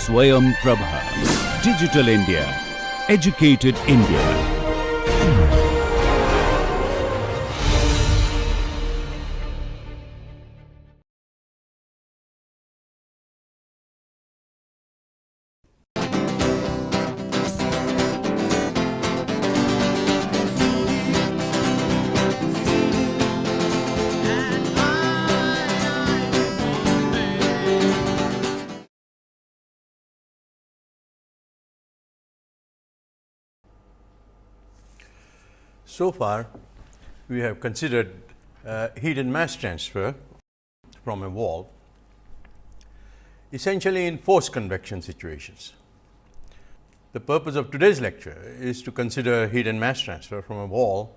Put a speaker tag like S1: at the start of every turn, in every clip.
S1: Swayam Prabha. Digital India. Educated India.
S2: So far, we have considered heat and mass transfer from a wall essentially in forced convection situations. The purpose of today's lecture is to consider heat and mass transfer from a wall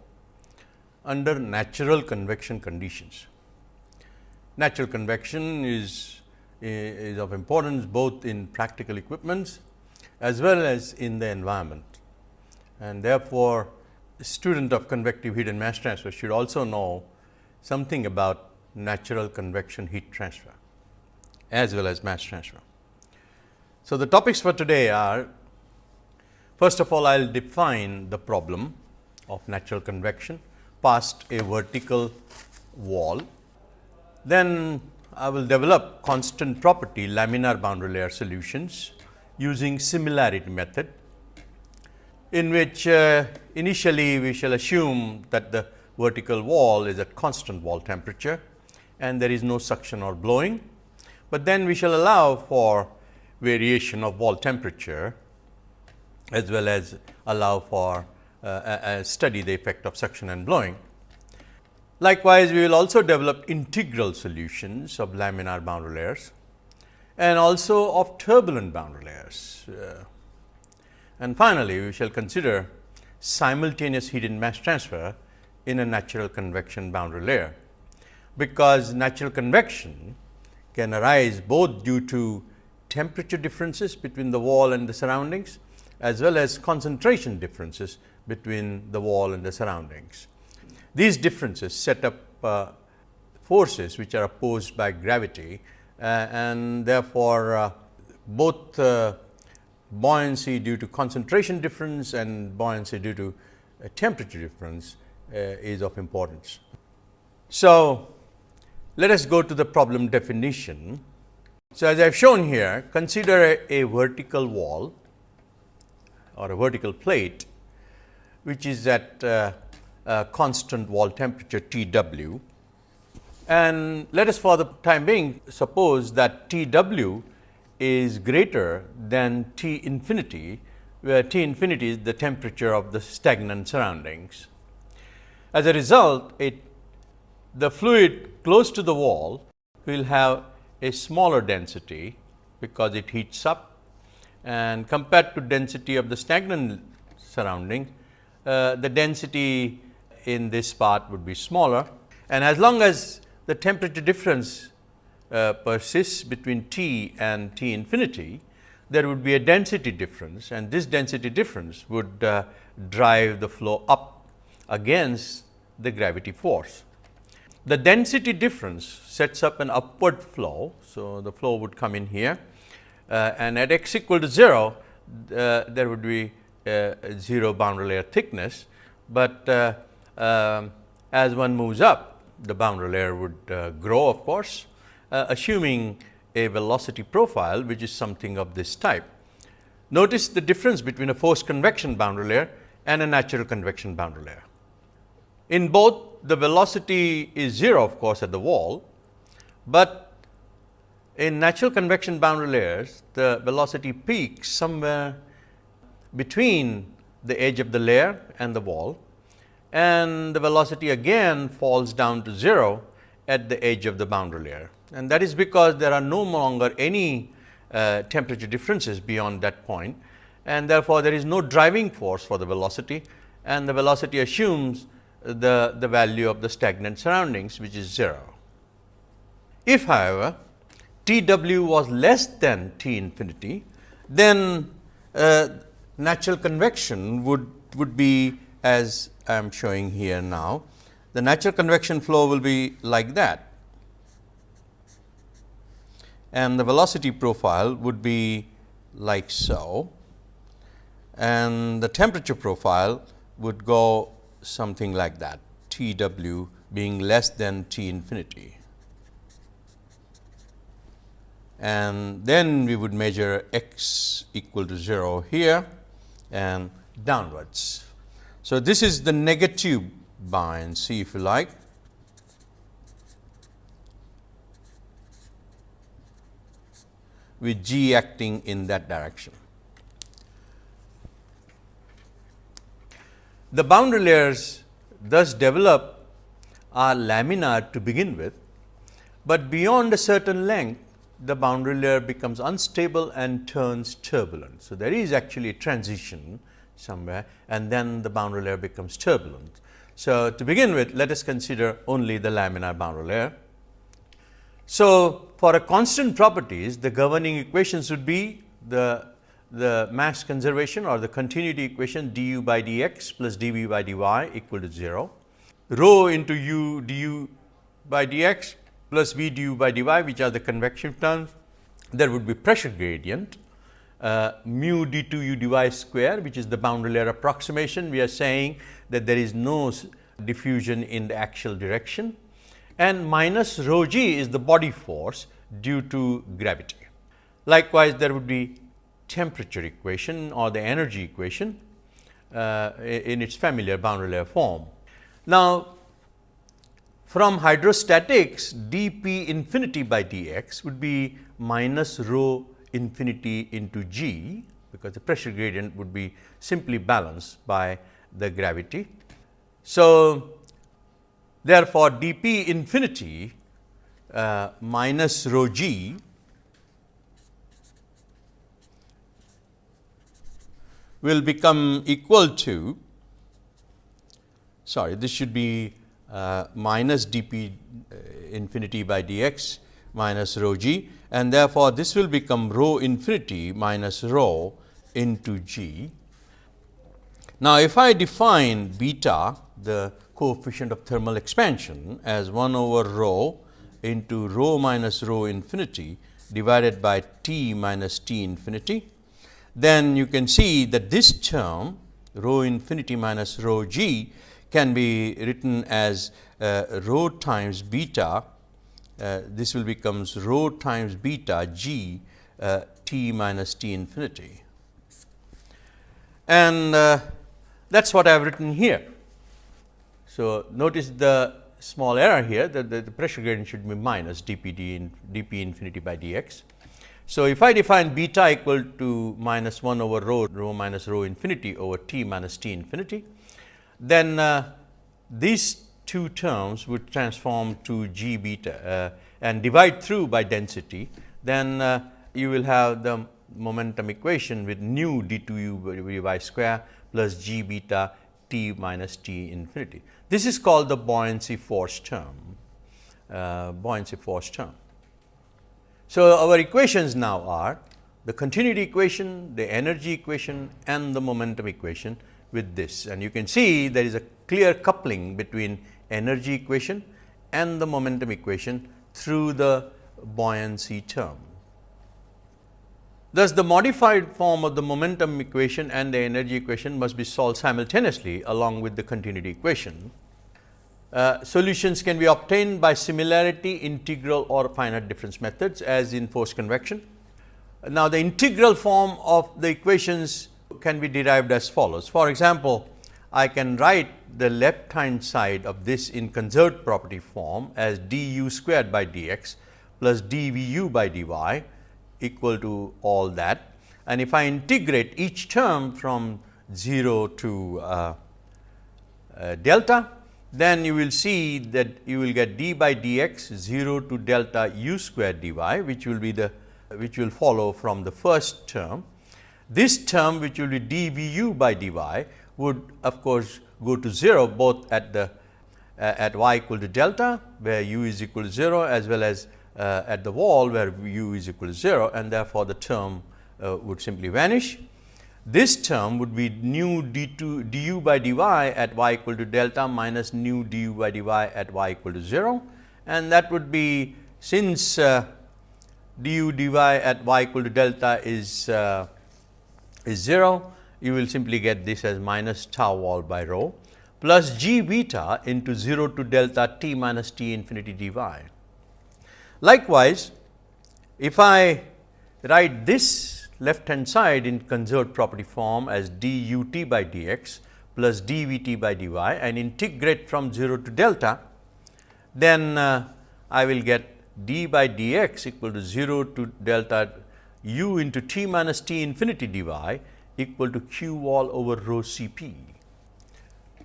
S2: under natural convection conditions. Natural convection is of importance both in practical equipments as well as in the environment, and therefore, a student of convective heat and mass transfer should also know something about natural convection heat transfer as well as mass transfer. So, the topics for today are, first of all, I will define the problem of natural convection past a vertical wall. Then I will develop constant property laminar boundary layer solutions using similarity method, in which initially we shall assume that the vertical wall is at constant wall temperature and there is no suction or blowing, but then we shall allow for variation of wall temperature as well as allow for study the effect of suction and blowing. Likewise, we will also develop integral solutions of laminar boundary layers and also of turbulent boundary layers. And finally, we shall consider simultaneous heat and mass transfer in a natural convection boundary layer, because natural convection can arise both due to temperature differences between the wall and the surroundings as well as concentration differences between the wall and the surroundings. These differences set up forces which are opposed by gravity, and therefore, both buoyancy due to concentration difference and buoyancy due to temperature difference is of importance. So, let us go to the problem definition. So, as I have shown here, consider a vertical wall or a vertical plate which is at constant wall temperature T w, and let us for the time being suppose that T w is greater than T infinity, where T infinity is the temperature of the stagnant surroundings. As a result, the fluid close to the wall will have a smaller density because it heats up, and compared to density of the stagnant surrounding, the density in this part would be smaller, and as long as the temperature difference persists between T and T infinity, there would be a density difference, and this density difference would drive the flow up against the gravity force. The density difference sets up an upward flow. So, the flow would come in here, and at x equal to 0, there would be 0 boundary layer thickness, but as one moves up, the boundary layer would grow, of course, assuming a velocity profile which is something of this type. Notice the difference between a forced convection boundary layer and a natural convection boundary layer. In both, the velocity is 0, of course, at the wall, but in natural convection boundary layers, the velocity peaks somewhere between the edge of the layer and the wall, and the velocity again falls down to 0 at the edge of the boundary layer. And that is because there are no longer any temperature differences beyond that point, and therefore, there is no driving force for the velocity, and the velocity assumes the value of the stagnant surroundings, which is 0. If, however, T w was less than T infinity, then natural convection would be as I am showing here now. The natural convection flow will be like that, and the velocity profile would be like so, and the temperature profile would go something like that, T w being less than T infinity. And then we would measure x equal to 0 here and downwards. So, this is the negative buoyancy, if you like, with G acting in that direction. The boundary layers thus develop are laminar to begin with, but beyond a certain length the boundary layer becomes unstable and turns turbulent. So, there is actually a transition somewhere and then the boundary layer becomes turbulent. So, to begin with, let us consider only the laminar boundary layer. So, for a constant properties, the governing equations would be the mass conservation or the continuity equation du by dx plus dv by dy equal to 0, rho into u du by dx plus v du by dy, which are the convection terms. There would be pressure gradient, mu d2 u dy square, which is the boundary layer approximation. We are saying that there is no diffusion in the axial direction, and minus rho g is the body force due to gravity. Likewise, there would be temperature equation or the energy equation in its familiar boundary layer form. Now, from hydrostatics, dp infinity by dx would be minus rho infinity into g, because the pressure gradient would be simply balanced by the gravity. So, therefore, dp infinity minus rho g will become equal to, this should be minus dp infinity by dx minus rho g, and therefore, this will become rho infinity minus rho into g. Now, if I define beta, the coefficient of thermal expansion, as 1 over rho into rho minus rho infinity divided by T minus T infinity, then you can see that this term rho infinity minus rho g can be written as rho times beta. This will becomes rho times beta g T minus T infinity, and that is what I have written here. So, notice the small error here, that the pressure gradient should be minus dp infinity by dx. So, if I define beta equal to minus 1 over rho minus rho infinity over T minus T infinity, then these two terms would transform to g beta and divide through by density. Then you will have the momentum equation with nu d2 u by square plus g beta T minus T infinity. This is called the buoyancy force term. So, our equations now are the continuity equation, the energy equation and the momentum equation with this, and you can see there is a clear coupling between energy equation and the momentum equation through the buoyancy term. Thus, the modified form of the momentum equation and the energy equation must be solved simultaneously along with the continuity equation. Solutions can be obtained by similarity, integral or finite difference methods, as in forced convection. Now, the integral form of the equations can be derived as follows. For example, I can write the left hand side of this in conserved property form as du squared by dx plus dvu by dy equal to all that, and if I integrate each term from 0 to delta, then you will see that you will get d by dx 0 to delta u square dy, which will follow from the first term. This term, which will be dvu by dy, would of course go to 0 both at y equal to delta, where u is equal to 0, as well as at the wall where u is equal to 0, and therefore, the term would simply vanish. This term would be nu d2 du by dy at y equal to delta minus nu du by dy at y equal to 0, and that would be, since du dy at y equal to delta is 0, you will simply get this as minus tau wall by rho plus g beta into 0 to delta t minus t infinity dy. Likewise, if I write this left hand side in conserved property form as dut by dx plus dvt by dy and integrate from 0 to delta, then I will get d by dx equal to 0 to delta u into t minus t infinity dy equal to q wall over rho Cp.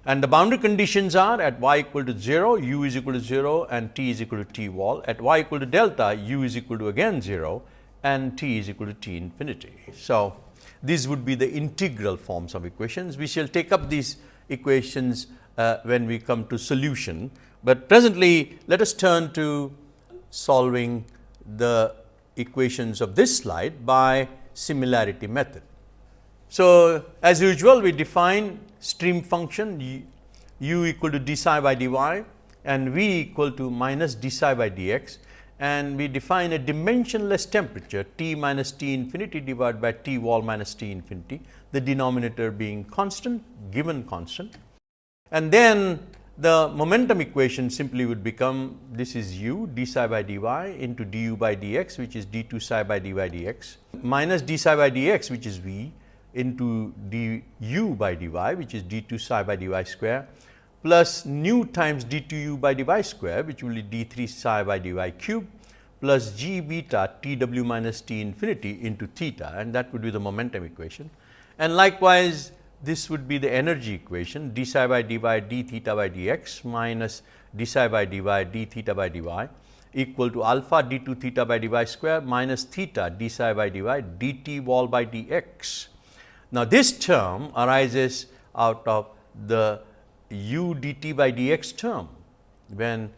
S2: And the boundary conditions are at y equal to 0, u is equal to 0 and t is equal to t wall. At y equal to delta, u is equal to again 0 and t is equal to t infinity. So, these would be the integral forms of equations. We shall take up these equations when we come to solution, but presently let us turn to solving the equations of this slide by similarity method. So, as usual, we define stream function u equal to d psi by dy and v equal to minus d psi by dx, and we define a dimensionless temperature T minus T infinity divided by T wall minus T infinity, the denominator being constant, given constant. And then the momentum equation simply would become, this is u d psi by dy into du by dx, which is d2 psi by dy dx, minus d psi by dx, which is v, into du by dy, which is d2 psi by dy square, plus nu times d2u by dy square, which will be d3 psi by dy cube, plus g beta tw minus t infinity into theta, and that would be the momentum equation. And likewise, this would be the energy equation, d psi by dy d theta by dx minus d psi by dy d theta by dy equal to alpha d2 theta by dy square minus theta d psi by dy dt wall by dx. Now, this term arises out of the u dt by dx term when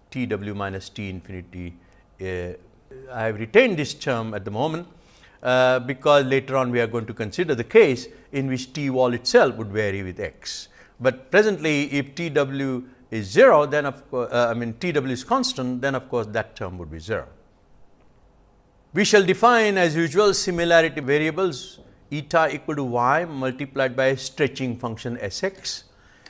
S2: tw minus t infinity. I have retained this term at the moment because later on we are going to consider the case in which t wall itself would vary with x. But presently, if tw is 0, then of course, tw is constant, then of course, that term would be 0. We shall define as usual similarity variables eta equal to y multiplied by a stretching function s x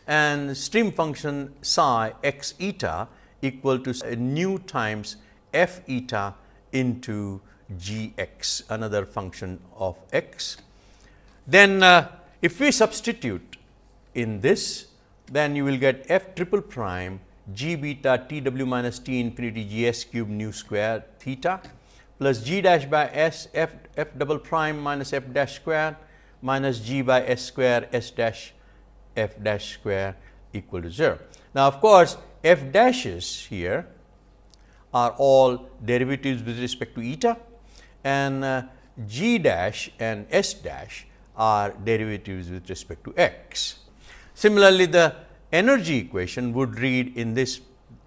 S2: and stream function psi x eta equal to nu times f eta into g x, another function of x. Then if we substitute in this, then you will get f triple prime g beta tw minus t infinity g s cube nu square theta plus g dash by s f double prime minus f dash square minus g by s square s dash f dash square equal to 0. Now, of course, f dashes here are all derivatives with respect to eta, and g dash and s dash are derivatives with respect to x. Similarly, the energy equation would read in this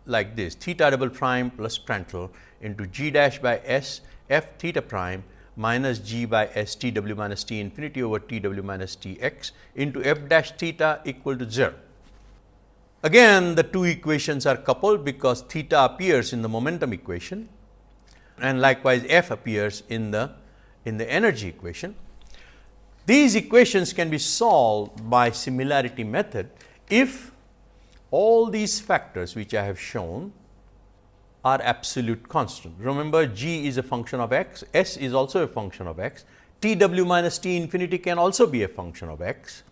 S2: like this: theta double prime plus Prandtl into g dash by s f theta prime minus g by s tw minus t infinity over tw minus t x into f dash theta equal to 0. Again, the two equations are coupled because theta appears in the momentum equation and likewise f appears in the energy equation. These equations can be solved by similarity method if all these factors which I have shown are absolute constant. Remember, g is a function of x, s is also a function of x, tw minus t infinity can also be a function of x,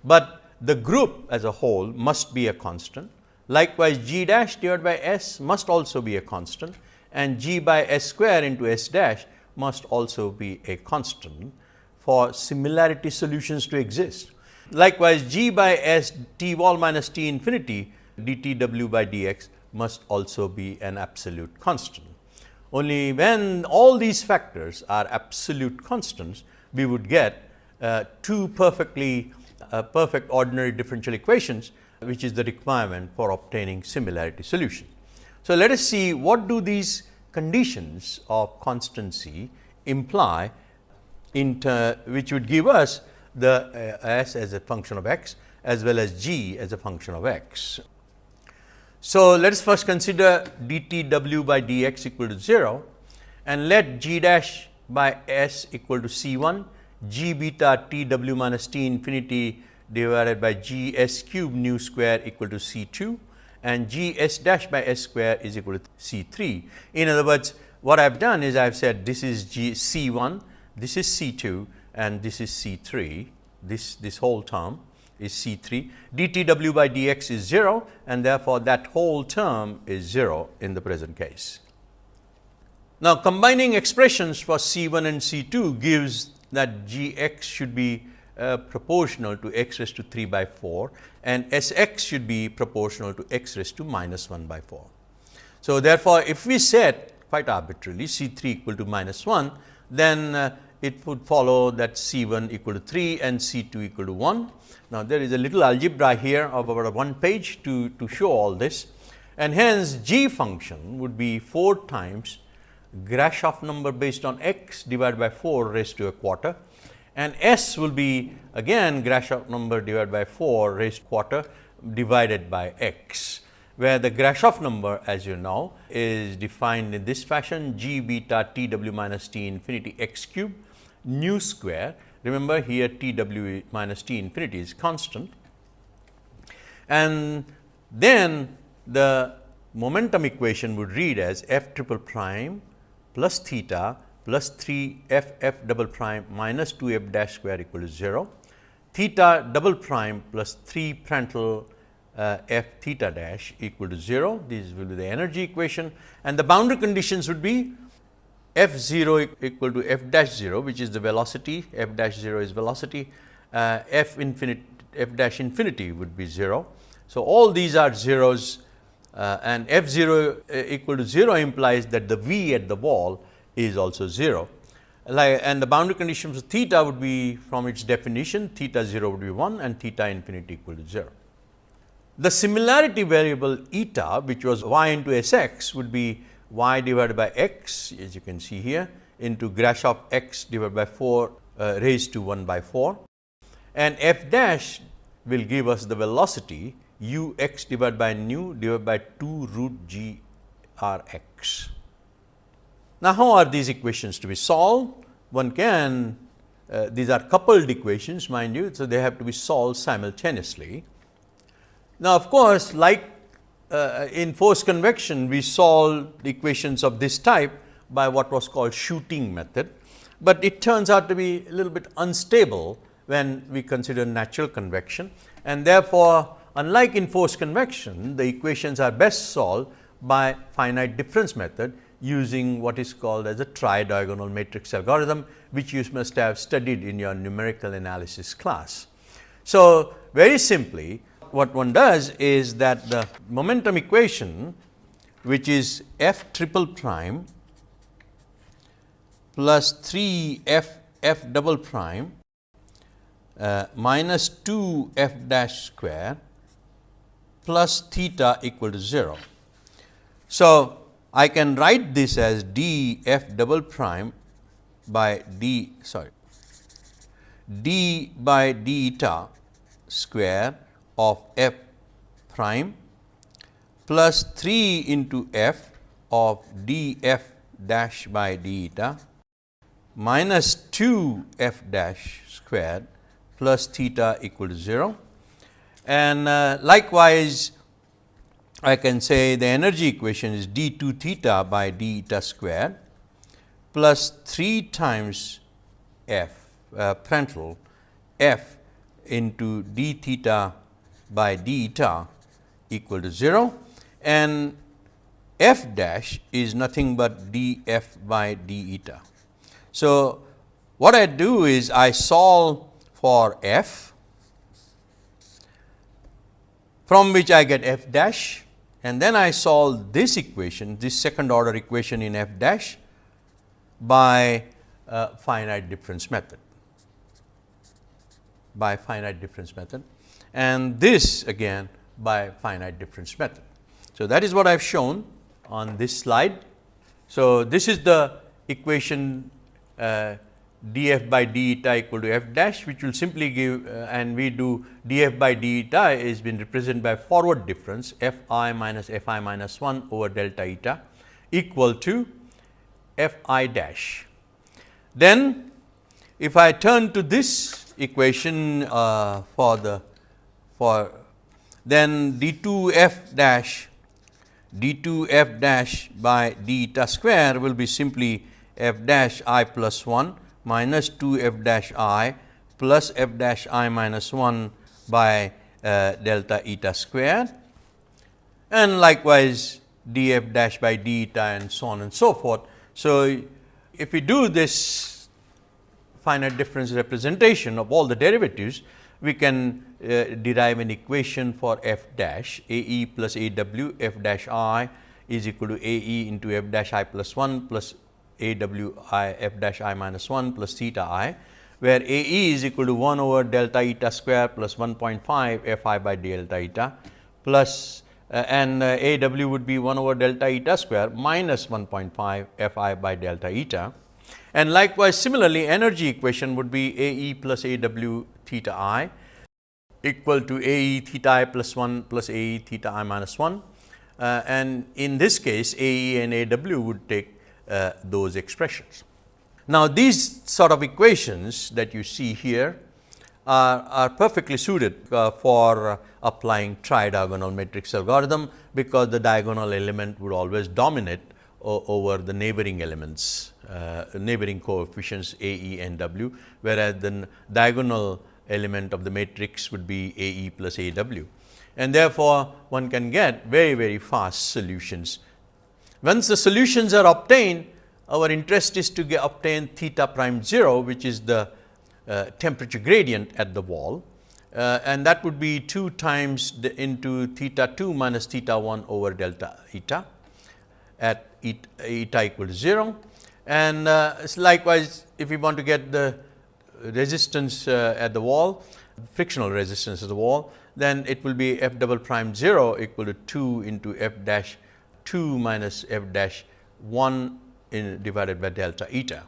S2: but the group as a whole must be a constant. Likewise, g dash divided by s must also be a constant, and g by s square into s dash must also be a constant for similarity solutions to exist. Likewise, g by s t wall minus t infinity dtw by dx must also be an absolute constant. Only when all these factors are absolute constants, we would get two perfect ordinary differential equations, which is the requirement for obtaining similarity solution. So, let us see what do these conditions of constancy imply, which would give us the s as a function of x as well as g as a function of x. So, let us first consider dtw by dx equal to 0, and let g dash by s equal to c 1, g beta t w minus t infinity divided by g s cube nu square equal to c 2, and g s dash by s square is equal to c 3. In other words, what I have done is I have said this is c 1, this is c 2, and this is c 3, this whole term is c 3, dtw by dx is 0, and therefore, that whole term is 0 in the present case. Now, combining expressions for c 1 and c 2 gives that g x should be proportional to x raised to 3 by 4, and s x should be proportional to x raised to minus 1 by 4. So, therefore, if we set quite arbitrarily c 3 equal to minus 1, then it would follow that c 1 equal to 3 and c 2 equal to 1. Now, there is a little algebra here of about 1 page to show all this, and hence g function would be 4 times Grashof number based on x divided by 4 raised to a quarter, and s will be again Grashof number divided by 4 raised to a quarter divided by x, where the Grashof number, as you know, is defined in this fashion: g beta t w minus t infinity x cube nu square. Remember, here t w minus t infinity is constant, and then the momentum equation would read as f triple prime plus theta plus 3 f f double prime minus 2 f dash square equal to 0, theta double prime plus 3 Prandtl f theta dash equal to 0. This will be the energy equation, and the boundary conditions would be f 0 equal to f dash 0, which is the velocity, f dash 0 is velocity, f dash infinity would be 0. So, all these are zeros, and f 0 equal to 0 implies that the v at the wall is also 0, and the boundary conditions of theta would be, from its definition, theta 0 would be 1 and theta infinity equal to 0. The similarity variable eta, which was y into s x, would be y divided by x, as you can see here, into Grashof x divided by 4 raised to 1 by 4, and f dash will give us the velocity u x divided by nu divided by 2 root g r x. Now, how are these equations to be solved? One can, these are coupled equations, mind you, so they have to be solved simultaneously. Now, of course, like in forced convection, we solve equations of this type by what was called shooting method, but it turns out to be a little bit unstable when we consider natural convection, and therefore, unlike in forced convection, the equations are best solved by finite difference method using what is called as a tridiagonal matrix algorithm, which you must have studied in your numerical analysis class. So, very simply, what one does is that the momentum equation, which is f triple prime plus 3 f f double prime minus 2 f dash square plus theta equal to 0. So, I can write this as d f double prime by d by d eta square of f prime plus 3 into f of d f dash by d eta minus 2 f dash squared plus theta equal to 0. And likewise, I can say the energy equation is d 2 theta by d eta squared plus 3 times f Prandtl f into d theta by d eta equal to 0, and f dash is nothing but d f by d eta. So, what I do is I solve for f, from which I get f dash, and then I solve this equation, this second order equation in f dash by finite difference method, and this again by finite difference method. So, that is what I have shown on this slide. So, this is the equation df by d eta equal to f dash, which will simply give and we do df by d eta is been represented by forward difference f I minus 1 over delta eta equal to f I dash. Then if I turn to this equation then d2 f dash by d eta square will be simply f dash I plus 1 minus 2 f dash I plus f dash I minus 1 by delta eta square, and likewise d f dash by d eta and so on and so forth. So, if we do this finite difference representation of all the derivatives, we can derive an equation for f dash a e plus a w f dash I is equal to a e into f dash I plus 1 plus a w I f dash I minus 1 plus theta I, where a e is equal to 1 over delta eta square plus 1.5 f I by delta eta plus and a w would be 1 over delta eta square minus 1.5 f I by delta eta. And likewise, similarly, energy equation would be a e plus a w theta I equal to a e theta I plus 1 plus a e theta I minus 1, and in this case a e and a w would take those expressions. Now, these sort of equations that you see here are perfectly suited for applying tridiagonal matrix algorithm, because the diagonal element would always dominate over the neighboring elements, neighboring coefficients a e and w, whereas the diagonal element of the matrix would be a e plus a w, and therefore, one can get very fast solutions. Once the solutions are obtained, our interest is to obtain theta prime 0, which is the temperature gradient at the wall, and that would be 2 times into theta 2 minus theta 1 over delta eta at eta equal to 0. And likewise, if we want to get the resistance at the wall, frictional resistance at the wall, then it will be f double prime 0 equal to 2 into f dash 2 minus f dash 1 divided by delta eta.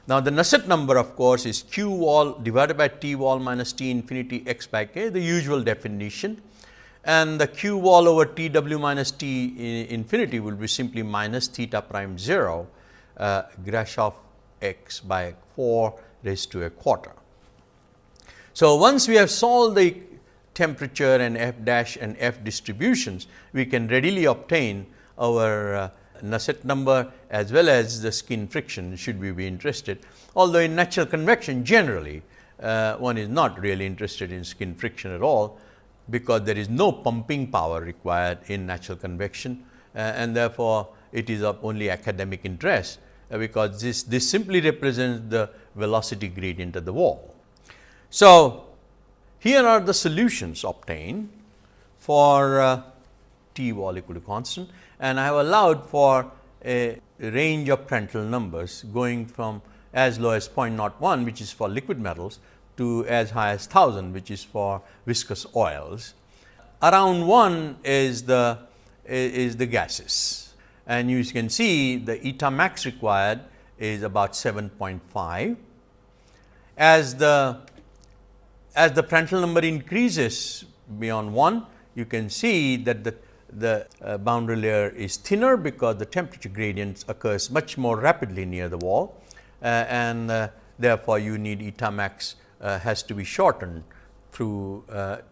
S2: Now, the Nusselt number of course is q wall divided by t wall minus t infinity x by k, the usual definition, and the q wall over t w minus t infinity will be simply minus theta prime 0 Grashof x by 4 raised to a quarter. So, once we have solved the temperature and f dash and f distributions, we can readily obtain our Nusselt number as well as the skin friction, should we be interested. Although, in natural convection generally one is not really interested in skin friction at all, because there is no pumping power required in natural convection, and therefore, it is of only academic interest, because this simply represents the velocity gradient at the wall. So, here are the solutions obtained for t wall equal to constant, and I have allowed for a range of Prandtl numbers going from as low as 0.01, which is for liquid metals, to as high as 1000, which is for viscous oils. Around 1 is the gases, and you can see the eta max required is about 7.5. As the Prandtl number increases beyond 1, you can see that the boundary layer is thinner, because the temperature gradient occurs much more rapidly near the wall, and therefore, you need eta max has to be shortened through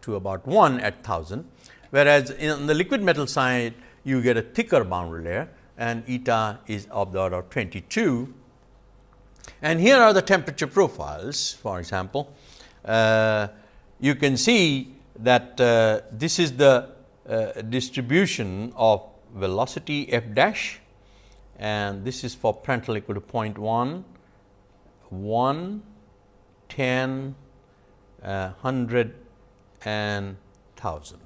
S2: to about 1 at 1000, whereas on the liquid metal side you get a thicker boundary layer, and eta is of the order of 22. And here are the temperature profiles. For example, you can see that this is the distribution of velocity f dash, and this is for Prandtl equal to 0.1, 1, 10, 100 and 1000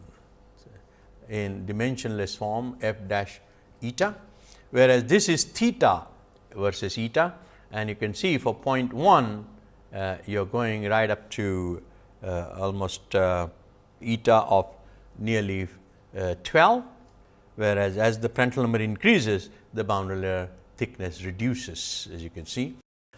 S2: in dimensionless form f dash eta, whereas this is theta versus eta, and you can see for 0.1 you are going right up to almost eta of nearly 12, whereas as the Prandtl number increases, the boundary layer thickness reduces, as you can see.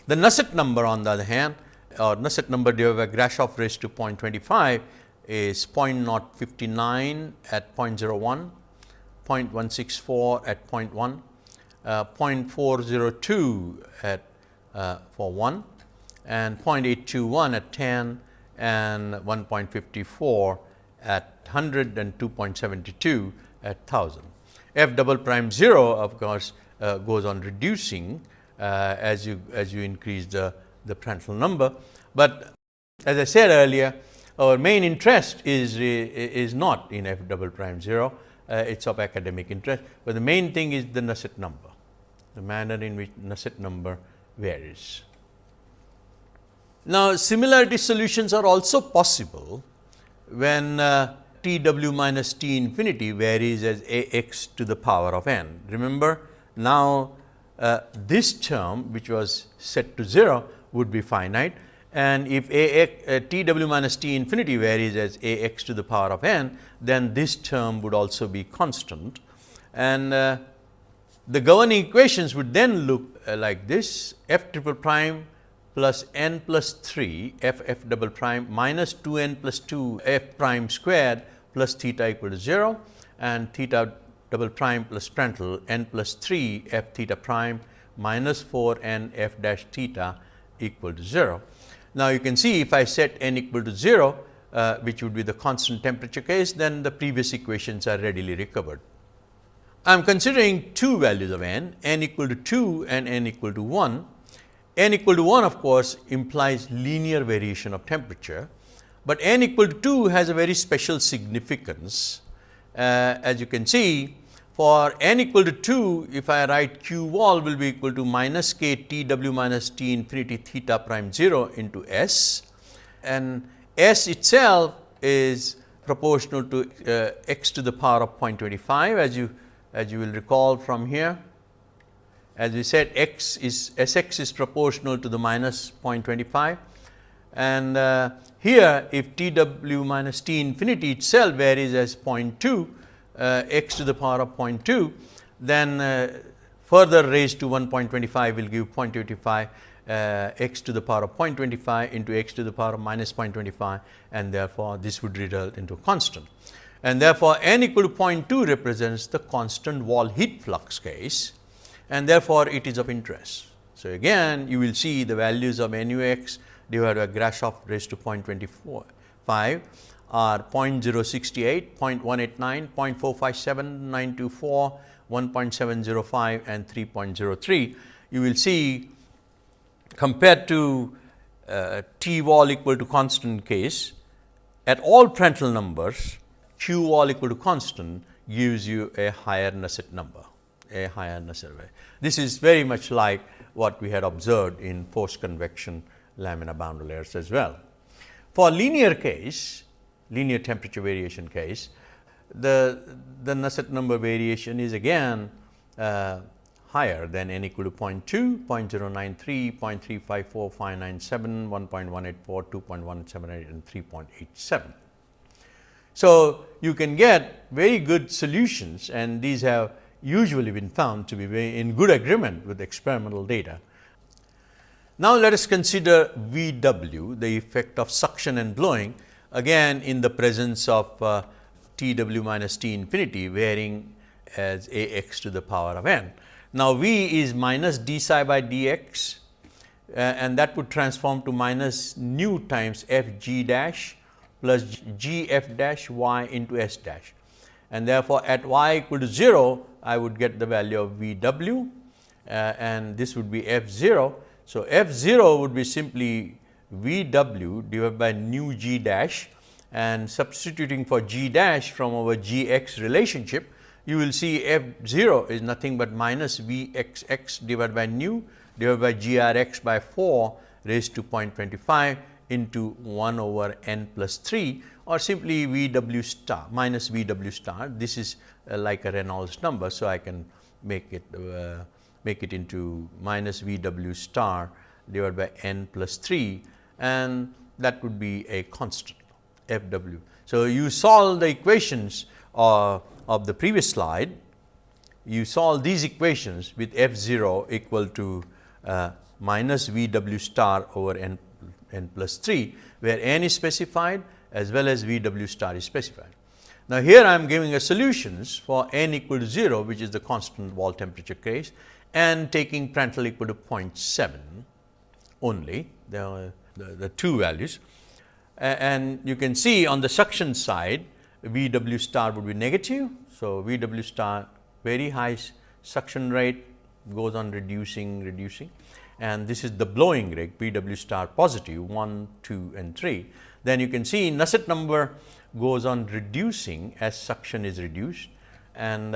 S2: The Nusselt number, on the other hand, or Nusselt number divided by Grashof raised to 0.25 is 0.059 at 0.01, 0.164 at 0.1, 0.402 at for 1 and 0.821 at 10 and 1.54 at 100 and 2.72 at 1000. F double prime 0 of course goes on reducing as you increase the Prandtl number, but as I said earlier, our main interest is not in F double prime 0, it is of academic interest, but the main thing is the Nusselt number, the manner in which Nusselt number varies. Now, similarity solutions are also possible when T w minus T infinity varies as a x to the power of n. Remember, now this term which was set to 0 would be finite, and if T w minus T infinity varies as a x to the power of n, then this term would also be constant, and the governing equations would then look like this: f triple prime plus n plus 3 f double prime minus 2 n plus 2 f prime squared plus theta equal to 0, and theta double prime plus Prandtl n plus 3 f theta prime minus 4 n f dash theta equal to 0. Now, you can see if I set n equal to 0, which would be the constant temperature case, then the previous equations are readily recovered. I am considering two values of n equal to 2 and n equal to 1. N equal to 1 of course implies linear variation of temperature, but n equal to 2 has a very special significance. As you can see, for n equal to 2, if I write q wall will be equal to minus k T w minus T infinity theta prime 0 into S, and S itself is proportional to x to the power of 0.25, as you will recall from here. As we said, x is Sx is proportional to the minus 0.25, and here if T w minus T infinity itself varies as 0.2 x to the power of 0.2, then further raised to 1.25 will give 0.25 x to the power of 0.25 into x to the power of minus 0.25, and therefore, this would result into a constant, and therefore, n equal to 0.2 represents the constant wall heat flux case, and therefore, it is of interest. So, again you will see the values of NUX divided by Grashof raised to 0.25 are 0.068, 0.189, 0.457, 924, 1.705 and 3.03. You will see, compared to T wall equal to constant case, at all Prandtl numbers, Q wall equal to constant gives you a higher Nusselt number, a higher Nusselt value. This is very much like what we had observed in post convection laminar boundary layers as well. For linear case, linear temperature variation case, the Nusselt number variation is again higher than n equal to 0.2, 0.093, 0.354, 597, 1.184, 2.178 and 3.87. So, you can get very good solutions, and these have usually been found to be very in good agreement with experimental data. Now, let us consider VW, the effect of suction and blowing, again in the presence of T w minus T infinity varying as a x to the power of n. Now, V is minus d psi by dx, and that would transform to minus nu times f g dash plus g f dash y into s dash, and therefore, at y equal to 0, I would get the value of VW, and this would be f 0. So, f 0 would be simply VW divided by nu g dash, and substituting for g dash from our g x relationship, you will see f 0 is nothing but minus V x x divided by nu divided by g r x by 4 raised to 0.25 into 1 over n plus 3, or simply VW star minus VW star. This is like a Reynolds number. So, I can make it into minus VW star divided by n plus 3, and that would be a constant Fw. So, you solve the equations of the previous slide, you solve these equations with f 0 equal to minus Vw star over n plus 3, where n is specified as well as Vw star is specified. Now, here I am giving a solutions for n equal to 0, which is the constant wall temperature case, and taking Prandtl equal to 0.7 only, the two values. And you can see on the suction side, V W star would be negative. So, V W star very high suction rate goes on reducing, and this is the blowing rate, V W star positive 1, 2 and 3. Then you can see Nusselt number goes on reducing as suction is reduced, and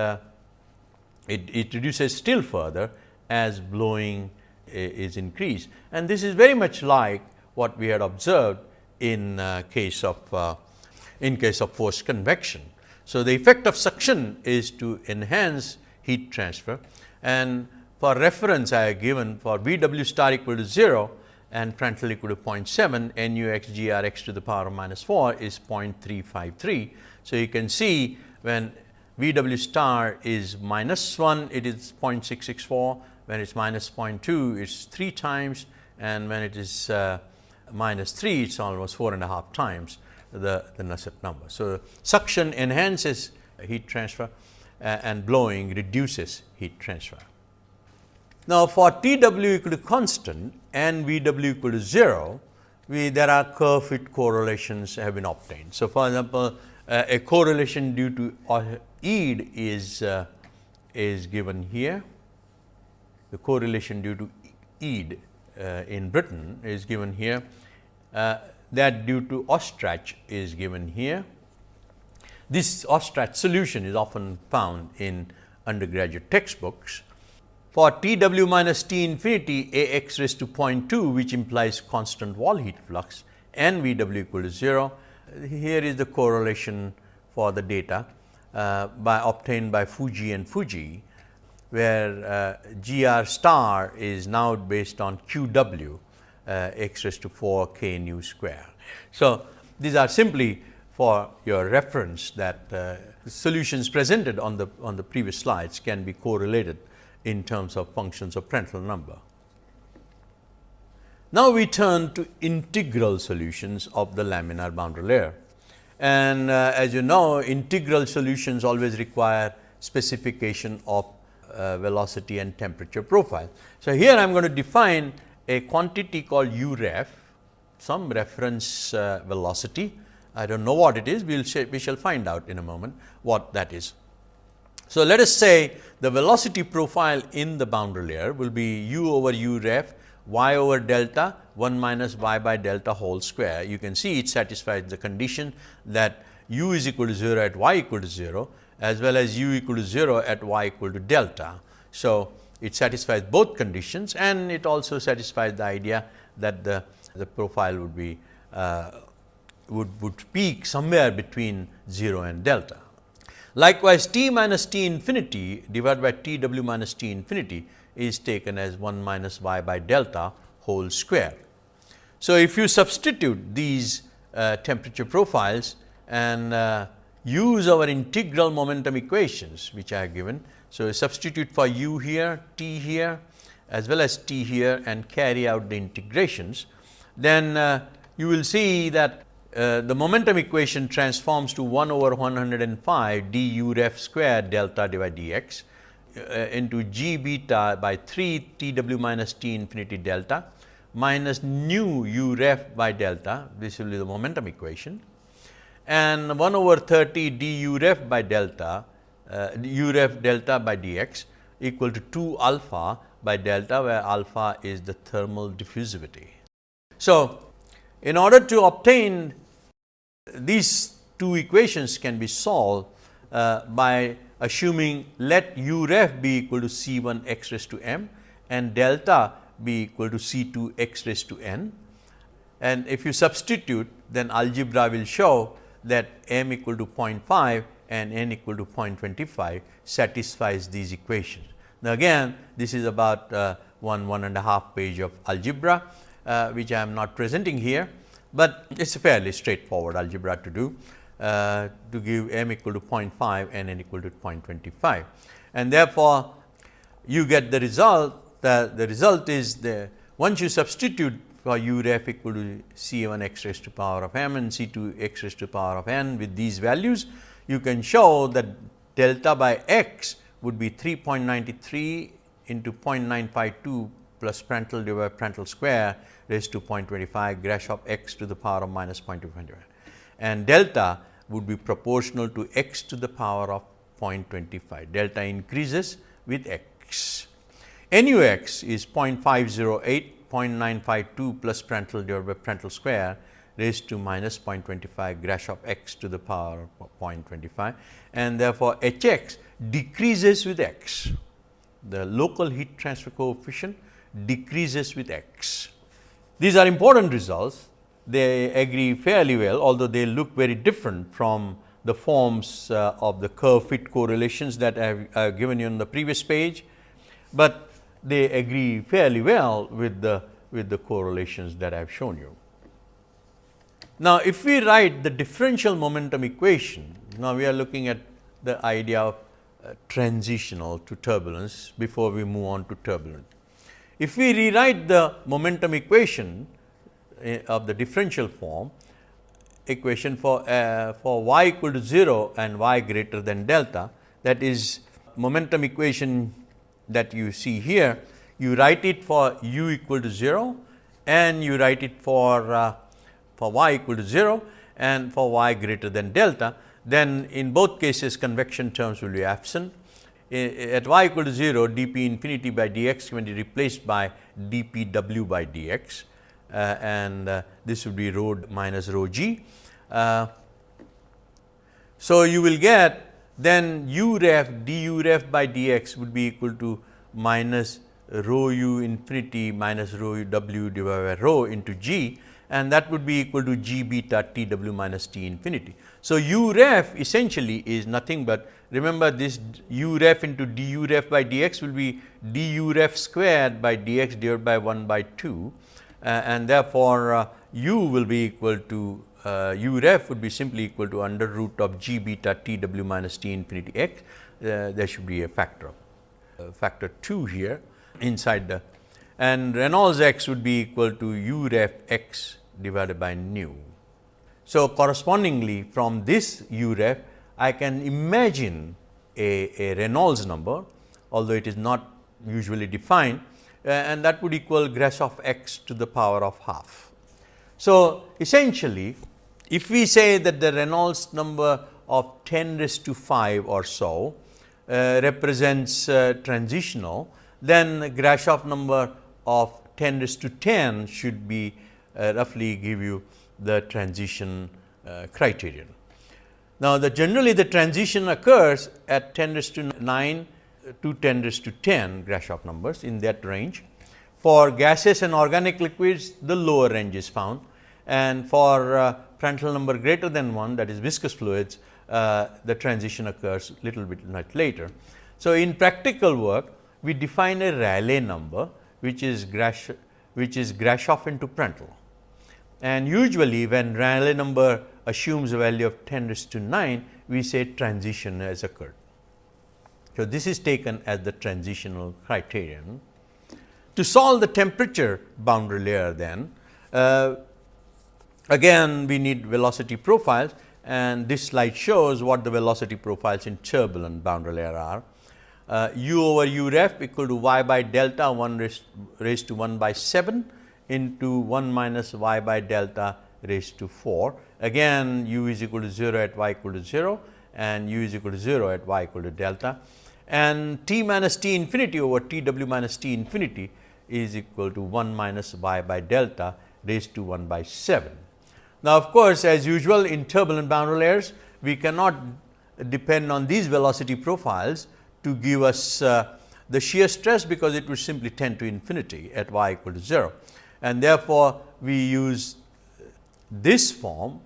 S2: it reduces still further as blowing is increased. And this is very much like what we had observed in case of forced convection. So, the effect of suction is to enhance heat transfer, and for reference I have given for V W star equal to 0 and Prandtl equal to 0.7, nu x g r x to the power of minus 4 is 0.353. So, you can see when V W star is minus 1, it is 0.664, when it is minus 0.2, it is 3 times, and when it is minus 3, it is almost 4.5 times the Nusselt number. So, suction enhances heat transfer and blowing reduces heat transfer. Now, for T W equal to constant and V W equal to 0, there are curve fit correlations have been obtained. So, for example, a correlation due to EAD is given here. The correlation due to EAD in Britain is given here. That due to Ostrach is given here. This Ostrach solution is often found in undergraduate textbooks. For T W minus T infinity A x raised to 0.2, which implies constant wall heat flux, and V W equal to 0, here is the correlation for the data obtained by Fuji and Fuji, where GR star is now based on QW x raised to 4 k nu square. So, these are simply for your reference that solutions presented on the previous slides can be correlated in terms of functions of Prandtl number. Now, we turn to integral solutions of the laminar boundary layer, and as you know, integral solutions always require specification of velocity and temperature profile. So, here I am going to define a quantity called u ref, some reference velocity. I do not know what it is, we shall find out in a moment what that is. So, let us say the velocity profile in the boundary layer will be u over u ref y over delta 1 minus y by delta whole square. You can see it satisfies the condition that u is equal to 0 at y equal to 0, as well as u equal to 0 at y equal to delta. So, it satisfies both conditions, and it also satisfies the idea that the profile would be would peak somewhere between 0 and delta. Likewise, T minus T infinity divided by T W minus T infinity is taken as 1 minus y by delta whole square. So, if you substitute these temperature profiles and use our integral momentum equations which I have given. So, substitute for u here, t here, as well as t here, and carry out the integrations, then you will see that the momentum equation transforms to 1 over 105 d u ref square delta divided dx into g beta by 3 T w minus T infinity delta minus nu u ref by delta. This will be the momentum equation, and 1 over 30 d u ref by delta u ref delta by dx equal to 2 alpha by delta, where alpha is the thermal diffusivity. So, in order to obtain these two equations can be solved by assuming let u ref be equal to C 1 x raised to m and delta be equal to C 2 x raised to n. And if you substitute, then algebra will show that m equal to 0.5 and n equal to 0.25 satisfies these equations. Now, again this is about 1.5 page of algebra, which I am not presenting here, but it is a fairly straightforward algebra to do, to give m equal to 0.5 and n equal to 0.25. And therefore, you get the result. The result is once you substitute for u ref equal to C 1 x raised to power of m and C 2 x raised to power of n with these values, you can show that delta by x would be 3.93 into 0.952 plus Prandtl divided by Prandtl square raised to 0.25 Grashof x to the power of minus 0.25, and delta would be proportional to x to the power of 0.25. Delta increases with x. NUX is 0.508, 0.952 plus Prandtl divided by Prandtl square raised to minus 0.25 Grashof x to the power of 0.25, and therefore, Hx decreases with x. The local heat transfer coefficient decreases with x. These are important results. They agree fairly well, although they look very different from the forms of the curve fit correlations that I have given you on the previous page, but they agree fairly well with the correlations that I have shown you. Now, if we write the differential momentum equation, now we are looking at the idea of transitional to turbulence before we move on to turbulent. If we rewrite the momentum equation of the differential form equation for y equal to 0 and y greater than delta, that is momentum equation that you see here, you write it for u equal to 0 and you write it for y equal to 0 and for y greater than delta, then in both cases convection terms will be absent. At y equal to 0, dp infinity by dx can be replaced by dp w by dx, and this would be rho minus rho g. So, you will get then u ref du ref by dx would be equal to minus rho u infinity minus rho w divided by rho into g, and that would be equal to g beta T w minus T infinity. So, u ref essentially is nothing but, remember this u ref into du ref by dx will be du ref squared by dx divided by 1 by 2, and therefore, u will be equal to u ref would be simply equal to under root of g beta T w minus T infinity x. There should be a factor of 2 here inside the, and Reynolds x would be equal to u ref x divided by nu. So, correspondingly from this u ref I can imagine a Reynolds number, although it is not usually defined, and that would equal Grashof x to the power of half. So, essentially if we say that the Reynolds number of 10 raised to 5 or so represents transitional, then Grashof number of 10 raised to 10 should be roughly give you the transition criterion. Now, generally the transition occurs at 10 raised to 9 to 10 raised to 10 Grashof numbers in that range. For gaseous and organic liquids, the lower range is found, and for Prandtl number greater than 1, that is viscous fluids, the transition occurs little bit later. So, in practical work, we define a Rayleigh number which is Grashof into Prandtl, and usually when Rayleigh number assumes a value of 10 raised to 9, we say transition has occurred. So, this is taken as the transitional criterion. To solve the temperature boundary layer then, again we need velocity profiles, and this slide shows what the velocity profiles in turbulent boundary layer are. U over u ref equal to y by delta 1 raised to 1 by 7 into 1 minus y by delta raised to 4. Again u is equal to 0 at y equal to 0 and u is equal to 0 at y equal to delta, and T minus T infinity over T w minus T infinity is equal to 1 minus y by delta raised to 1 by 7. Now, of course, as usual in turbulent boundary layers, we cannot depend on these velocity profiles to give us the shear stress, because it would simply tend to infinity at y equal to 0, and therefore, we use this form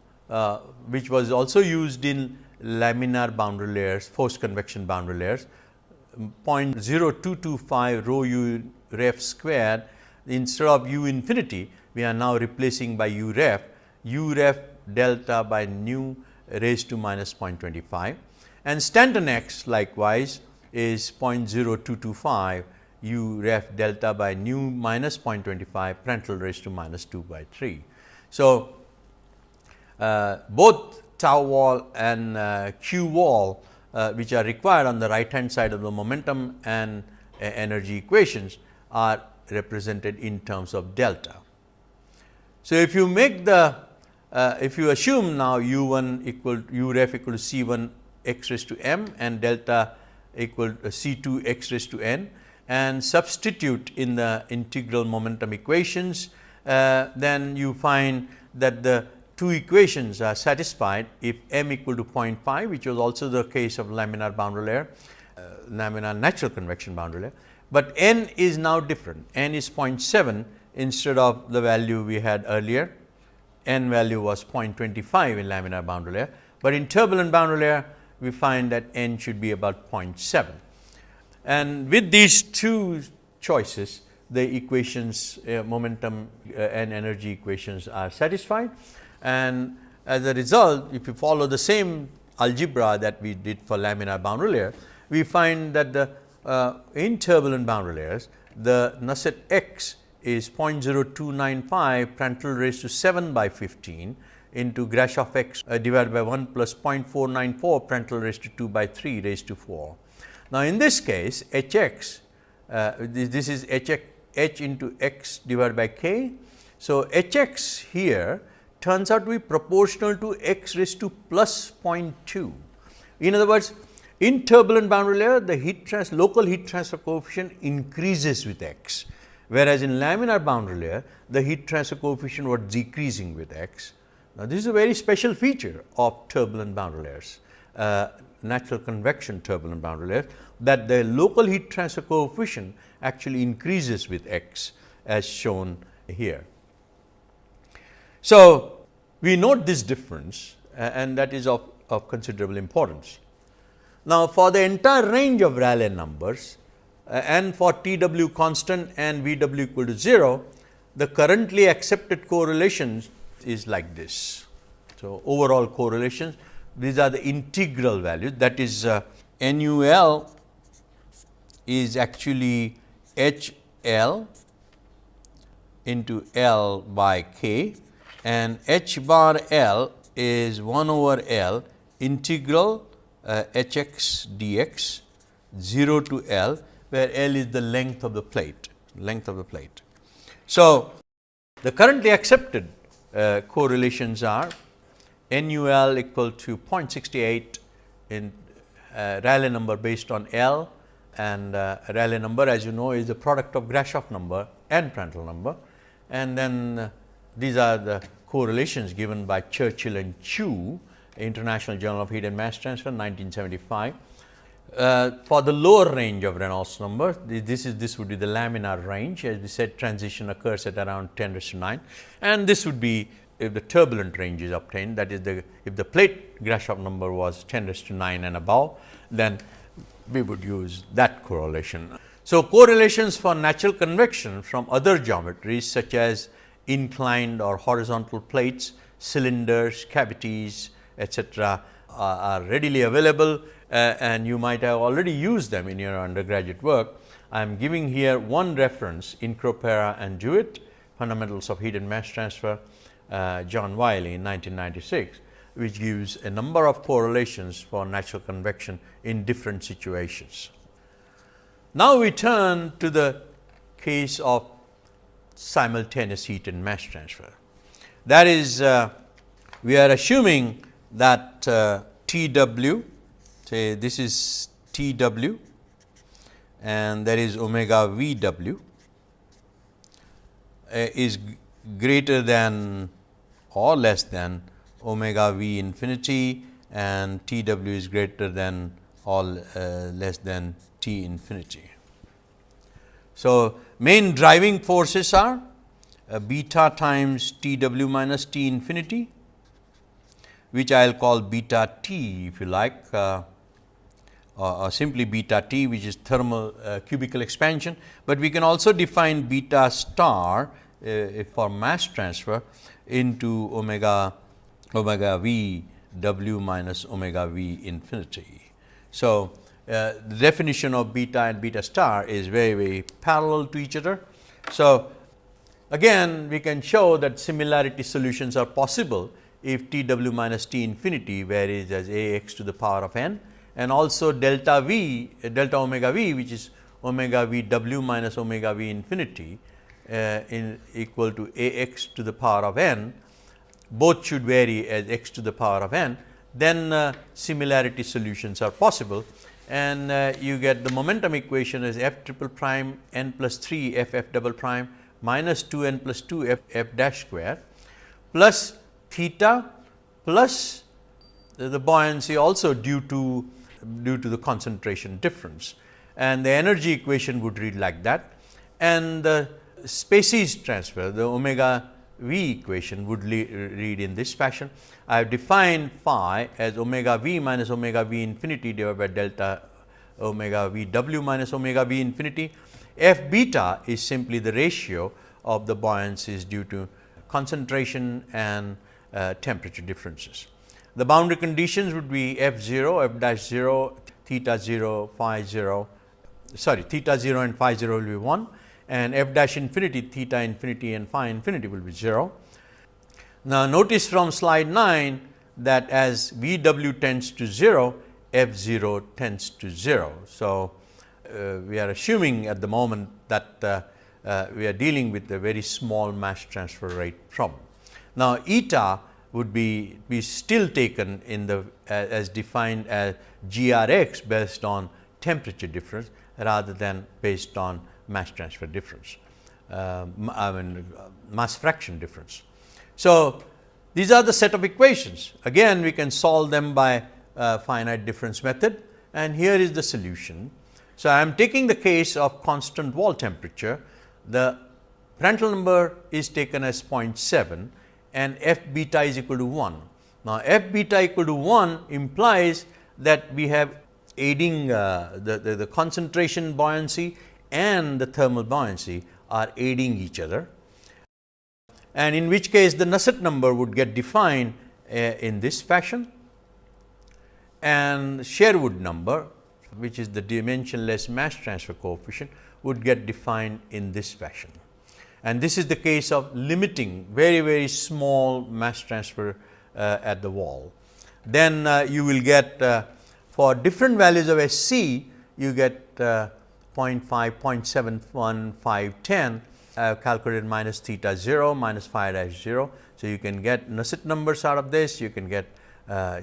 S2: which was also used in laminar boundary layers, forced convection boundary layers, 0.0225 rho u ref squared. Instead of u infinity, we are now replacing by u ref delta by nu raised to minus 0.25, and Stanton x likewise is 0.0225 u ref delta by nu minus 0.25 Prandtl raised to minus 2 by 3. So, both tau wall and q wall which are required on the right hand side of the momentum and energy equations are represented in terms of delta. So, if you make the if you assume now u 1 equal u ref equal to c 1 x raised to m and delta equal to c 2 x raised to n and substitute in the integral momentum equations, then you find that the two equations are satisfied if m equal to 0.5, which was also the case of laminar boundary layer, laminar natural convection boundary layer, but n is now different, n is 0.7 instead of the value we had earlier, n value was 0.25 in laminar boundary layer, but in turbulent boundary layer we find that n should be about 0.7. And with these two choices, the equations momentum and energy equations are satisfied, and as a result, if you follow the same algebra that we did for laminar boundary layer, we find that the in turbulent boundary layers, the Nusselt x is 0.0295 Prandtl raised to 7 by 15 into Grashof x divided by 1 plus 0.494 Prandtl raised to 2 by 3 raised to 4. Now, in this case h x this is h into x divided by k. So, h x here turns out to be proportional to x raised to plus 0.2. In other words, in turbulent boundary layer, the local heat transfer coefficient increases with x, whereas in laminar boundary layer, the heat transfer coefficient was decreasing with x. Now, this is a very special feature of turbulent boundary layers, natural convection turbulent boundary layers, that the local heat transfer coefficient actually increases with x, as shown here. So, we note this difference and that is of considerable importance. Now, for the entire range of Rayleigh numbers and for T w constant and V w equal to 0, the currently accepted correlations is like this. So, overall correlations, these are the integral values, that is NUL is actually H L into L by K, and H bar L is 1 over L integral H x dx 0 to L, where L is the length of the plate, So, the currently accepted correlations are NUL equal to 0.68 in Rayleigh number based on L, and Rayleigh number, as you know, is the product of Grashof number and Prandtl number, and then these are the correlations given by Churchill and Chu, International Journal of Heat and Mass Transfer, 1975. For the lower range of Reynolds number, this would be the laminar range. As we said, transition occurs at around 10 raised to 9, and this would be if the turbulent range is obtained, that is if the plate Grashof number was 10 raised to 9 and above, then we would use that correlation. So, correlations for natural convection from other geometries such as inclined or horizontal plates, cylinders, cavities, etc. are readily available, and you might have already used them in your undergraduate work. I am giving here one reference, Incropera and Jewett, Fundamentals of Heat and Mass Transfer, John Wiley in 1996, which gives a number of correlations for natural convection in different situations. Now, we turn to the case of simultaneous heat and mass transfer. That is, we are assuming that T w, say this is T w and there is omega V w is greater than or less than omega V infinity, and T w is greater than or less than T infinity. So, main driving forces are beta times T w minus T infinity, which I will call beta T if you like, or simply beta T, which is thermal cubical expansion, but we can also define beta star for mass transfer into omega V w minus omega V infinity. So, the definition of beta and beta star is very parallel to each other. So, again we can show that similarity solutions are possible if T w minus T infinity varies as a x to the power of n, and also delta v, delta omega v, which is omega v w minus omega v infinity in equal to a x to the power of n, both should vary as x to the power of n, then similarity solutions are possible, and you get the momentum equation as f triple prime n plus 3 f f double prime minus 2 n plus 2 f f dash square plus theta plus the buoyancy also due to the concentration difference, and the energy equation would read like that, and the species transfer, the omega v equation would read in this fashion. I have defined phi as omega v minus omega v infinity divided by delta omega v w minus omega v infinity. F beta is simply the ratio of the buoyancies due to concentration and temperature differences. The boundary conditions would be f 0, f dash 0, theta 0, phi 0, sorry, theta 0 and phi 0 will be 1, and f dash infinity, theta infinity and phi infinity will be 0. Now, notice from slide 9 that as V w tends to 0, f 0 tends to 0. So, we are assuming at the moment that we are dealing with a very small mass transfer rate problem. Now, eta would be still taken in the as defined as g r x based on temperature difference rather than based on mass transfer difference, mass fraction difference. So, these are the set of equations. Again, we can solve them by finite difference method, and here is the solution. So, I am taking the case of constant wall temperature. The Prandtl number is taken as 0.7 and f beta is equal to 1. Now, f beta equal to 1 implies that we have aiding the concentration buoyancy and the thermal buoyancy are aiding each other, and in which case the Nusselt number would get defined in this fashion, and Sherwood number, which is the dimensionless mass transfer coefficient, would get defined in this fashion. And this is the case of limiting very small mass transfer at the wall. Then you will get for different values of SC, you get 0.5, 0.71, 5, 10. I have calculated minus theta 0, minus phi dash 0. So, you can get Nusselt numbers out of this, you can get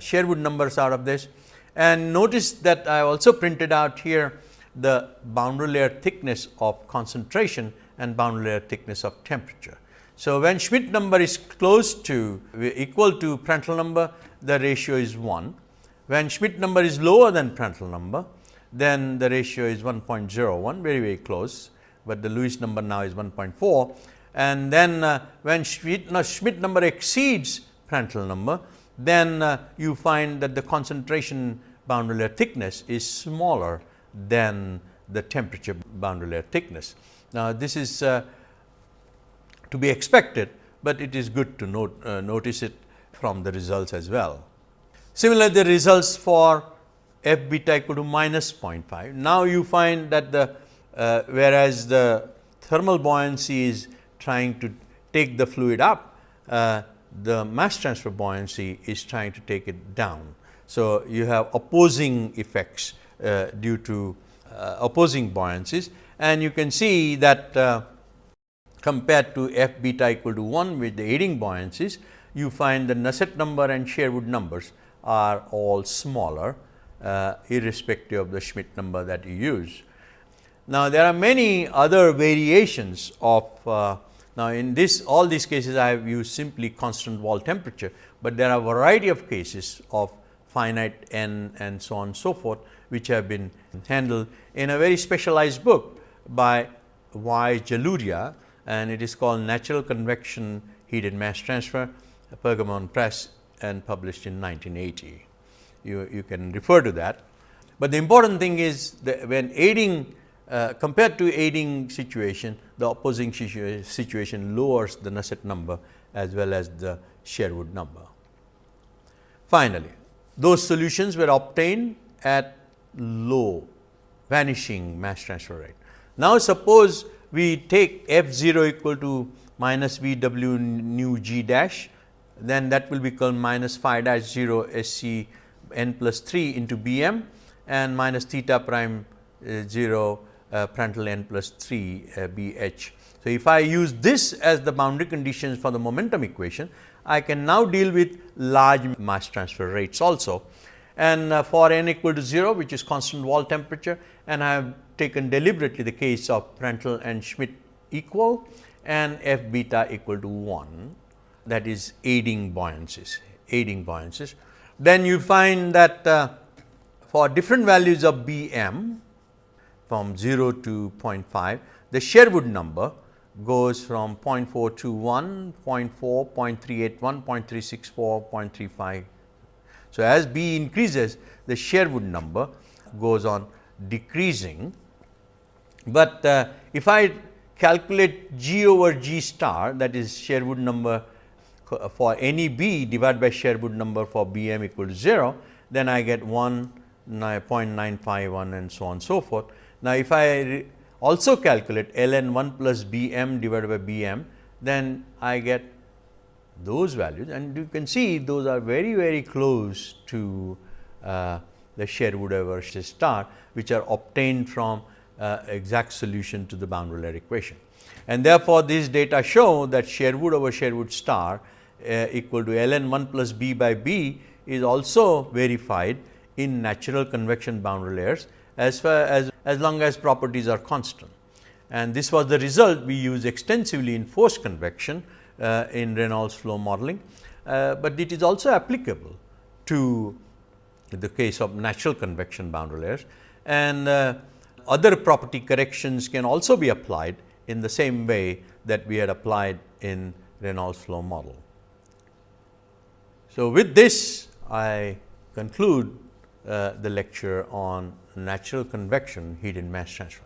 S2: Sherwood numbers out of this. And notice that I also printed out here the boundary layer thickness of concentration and boundary layer thickness of temperature. So, when Schmidt number is close to equal to Prandtl number, the ratio is 1. When Schmidt number is lower than Prandtl number, then the ratio is 1.01, very close, but the Lewis number now is 1.4. And then when Schmidt number exceeds Prandtl number, then you find that the concentration boundary layer thickness is smaller than the temperature boundary layer thickness. Now, this is to be expected, but it is good to notice it from the results as well. Similarly, the results for f beta equal to minus 0.5. Now, you find that the whereas the thermal buoyancy is trying to take the fluid up, the mass transfer buoyancy is trying to take it down. So, you have opposing effects due to opposing buoyancies, and you can see that compared to f beta equal to 1 with the aiding buoyancies, you find the Nusselt number and Sherwood numbers are all smaller irrespective of the Schmidt number that you use. Now, there are many other variations of now in this all these cases I have used simply constant wall temperature, but there are a variety of cases of finite n and so on and so forth, which have been handled in a very specialized book by Y. Jaluria, and it is called Natural Convection Heat and Mass Transfer, Pergamon Press, and published in 1980. You can refer to that. But the important thing is that when aiding compared to aiding situation, the opposing situation lowers the Nusselt number as well as the Sherwood number. Finally, those solutions were obtained at low vanishing mass transfer rate. Now, suppose we take f 0 equal to minus V w nu g dash then that will become minus phi dash 0 S C n plus 3 into B m and minus theta prime 0 Prandtl n plus 3 B h. So, if I use this as the boundary conditions for the momentum equation, I can now deal with large mass transfer rates also. And for n equal to 0, which is constant wall temperature, and I have taken deliberately the case of Prandtl and Schmidt equal and F beta equal to 1, that is aiding buoyancies. Then you find that for different values of B m from 0 to 0.5, the Sherwood number goes from 0.421, 0.4, 0.381, 0.364, 0.35. So, as B increases, the Sherwood number goes on decreasing, but if I calculate G over G star, that is Sherwood number for any B divided by Sherwood number for B m equal to 0, then I get 0.951 and so on and so forth. Now, if I also calculate ln 1 plus B m divided by B m, then I get those values, and you can see those are very close to the Sherwood over G star, which are obtained from exact solution to the boundary layer equation. And therefore, these data show that Sherwood over Sherwood star equal to ln 1 plus B by B is also verified in natural convection boundary layers as long as properties are constant. And this was the result we used extensively in forced convection in Reynolds flow modeling, but it is also applicable to the case of natural convection boundary layers, and other property corrections can also be applied in the same way that we had applied in Reynolds flow model. So, with this I conclude the lecture on natural convection heat and mass transfer.